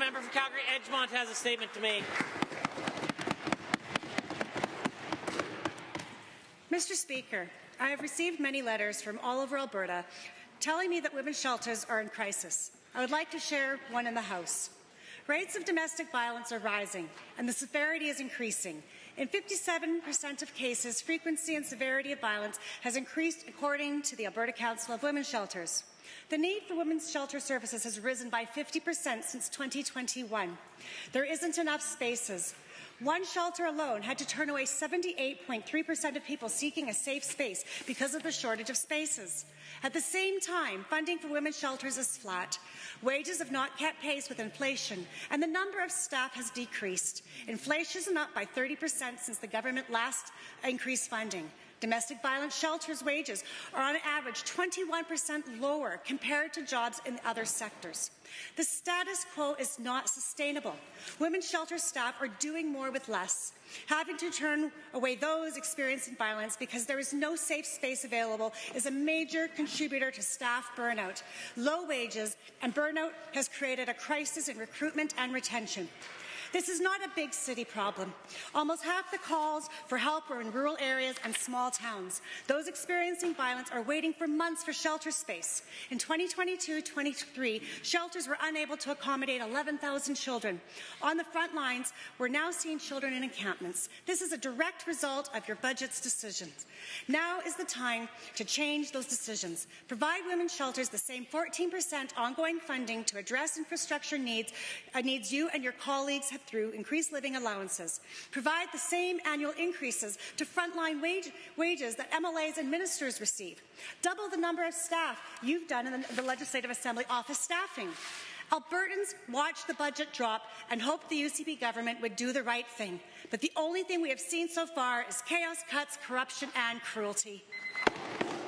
member for Calgary Edgemont has a statement to make. Mr. Speaker, I have received many letters from all over Alberta telling me that women's shelters are in crisis. I would like to share one in the House. Rates of domestic violence are rising, and the severity is increasing. In 57% of cases, frequency and severity of violence has increased according to the Alberta Council of Women's Shelters. The need for women's shelter services has risen by 50% since 2021. There isn't enough spaces. One shelter alone had to turn away 78.3% of people seeking a safe space because of the shortage of spaces. At the same time, funding for women's shelters is flat. Wages have not kept pace with inflation, and the number of staff has decreased. Inflation is up by 30% since the government last increased funding. Domestic violence shelters' wages are on average 21% lower compared to jobs in other sectors. The status quo is not sustainable. Women's shelter staff are doing more with less, having to turn away those experiencing violence because there is no safe space available is a major contributor to staff burnout. Low wages and burnout has created a crisis in recruitment and retention. This is not a big city problem. Almost half the calls for help are in rural areas and small towns. Those experiencing violence are waiting for months for shelter space. In 2022-23, shelters were unable to accommodate 11,000 children. On the front lines, we're now seeing children in encampments. This is a direct result of your budget's decisions. Now is the time to change those decisions. Provide women's shelters the same 14% ongoing funding to address infrastructure needs you and your colleagues have through increased living allowances. Provide the same annual increases to frontline wages that MLAs and ministers receive. Double the number of staff you've done in the Legislative Assembly office staffing. Albertans watched the budget drop and hoped the UCP government would do the right thing. But the only thing we have seen so far is chaos, cuts, corruption and cruelty.